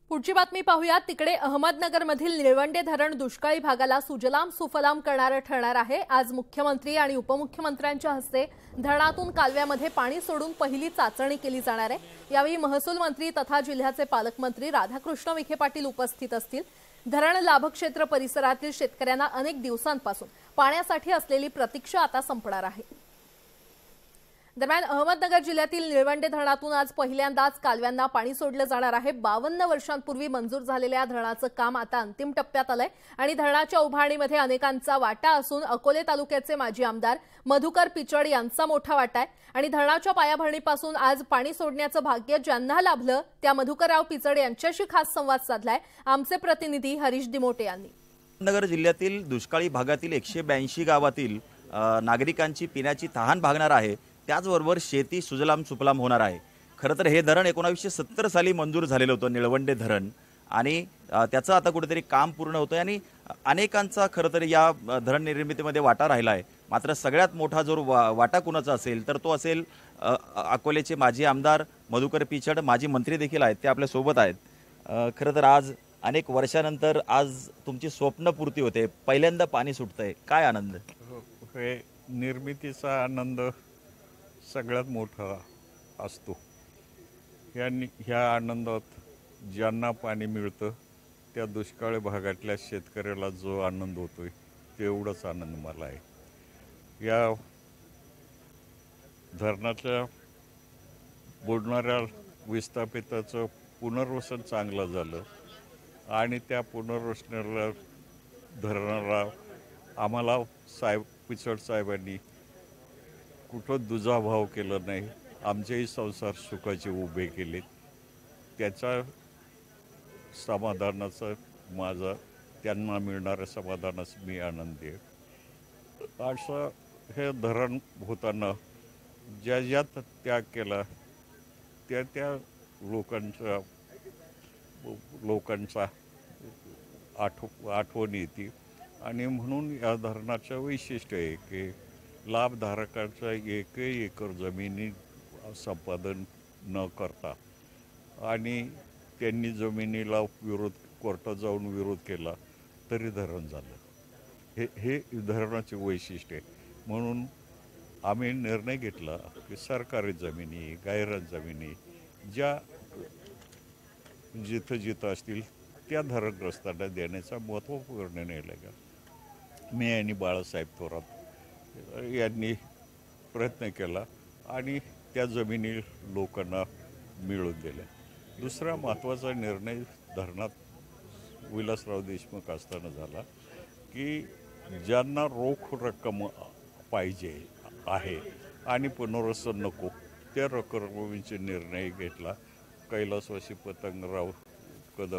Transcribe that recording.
पुढची बातमी पाहूयात। तिकडे अहमदनगरमधील निळवंडे धरण दुष्काळी भागाला सुजलाम सुफलाम करणारे ठरणार आहे। आज मुख्यमंत्री आणि उपमुख्यमंत्र्यांच्या हस्ते धरणातून कालव्यामध्ये पाणी सोडून पहिली चाचणी केली जाणार आहे। यावेळी महसूल मंत्री तथा जिल्ह्याचे पालकमंत्री राधाकृष्ण विखे पाटील उपस्थित असतील। धरण लाभक्षेत्र परिसरातील शेतकऱ्यांना अनेक दिवसांपासून पाण्यासाठी असलेली प्रतीक्षा आता संपणार आहे। दरम्यान अहमदनगर जिल्ह्यातील निळवंडे धरणातून आज पहिल्यांदाच कालव्यांना पाणी सोडलं जाणार आहे। 52 वर्षांपूर्वी मंजूर झालेल्या धरणाचं काम आता अंतिम टप्प्यात आलंय आणि धरणाच्या उभारणीमध्ये अनेकांचा वाटा असून अकोले तालुक्याचे माजी आमदार मधुकर पिचड यांचा मोठा वाटा आहे आणि धरणाच्या पायाभरणीपासून आज पाणी सोडण्याचं भाग्य ज्यांना लाभलं त्या मधुकरराव पिचड यांच्याशी खास संवाद साधलाय आमचे प्रतिनिधी हरीश दिमोटे यांनी। अहमदनगर जिल्ह्यातील दुष्काळी भागातील 182 गावातील नागरिकांची पिण्याची तहान भागणार आहे। त्याचबरोबर शेती सुजलाम सुफलाम होणार आहे। खरं तर हे धरण 1970 साली मंजूर झालेलं होतं निळवंडे धरण आणि त्याचं आता कुठेतरी काम पूर्ण होतंय आणि अनेकांचा खरं तर या धरण निर्मितीमध्ये वाटा राहिला आहे। मात्र सगळ्यात मोठा जो वाटा कुणाचा असेल तर तो असेल अकोलेचे माजी आमदार मधुकर पिचड, माजी मंत्री देखील आहेत, ते आपल्या सोबत आहेत। खरं तर आज अनेक वर्षानंतर आज तुमची स्वप्नपूर्ती होते, पहिल्यांदा पाणी सुटतंय, काय आनंद? हे निर्मितीचा आनंद सगळ्यात मोठा असतो। ह्या आनंदात ज्यांना पाणी मिळतं त्या दुष्काळी भागातल्या शेतकऱ्याला जो आनंद होतोय तेवढाच आनंद मला आहे। या धरणाच्या बुडणाऱ्या विस्थापिताचं पुनर्वसन चांगलं झालं आणि त्या पुनर्वसनाला धरणाला आम्हाला पिचड साहेबांनी कुठं दुजाभाव केला नाही, आमचेही संसार सुखाचे उभे केले। त्याच्या समाधानाचा माझा त्यांना मिळणाऱ्या समाधानाचा मी आनंदी आहे। असं हे धरण होताना ज्या त्याग केला त्या लोकांचा आठवण येते आणि म्हणून या धरणाचं वैशिष्ट्य आहे की लाभधारकांचा एकही एकर जमिनी संपादन न करता आणि त्यांनी जमिनीला कोर्टात जाऊन विरोध केला तरी धरण झालं। हे धरणाचे वैशिष्ट्य आहे। म्हणून आम्ही निर्णय घेतला की सरकारी जमिनी गायरान जमिनी ज्या जिथं असतील त्या धरणग्रस्तांना देण्याचा महत्त्वपूर्ण निर्णय घेतला। मी आणि बाळासाहेब थोरात यांनी प्रयत्न केला आणि त्या जमिनी लोकांना मिळवून दिल्या। दुसरा महत्त्वाचा निर्णय धरणात विलासराव देशमुख असताना झाला की ज्यांना रोख रक्कम पाहिजे आहे आणि पुनर्वसन नको त्या रकमेचे निर्णय घेतला। कैलासवासी पतंगराव कदम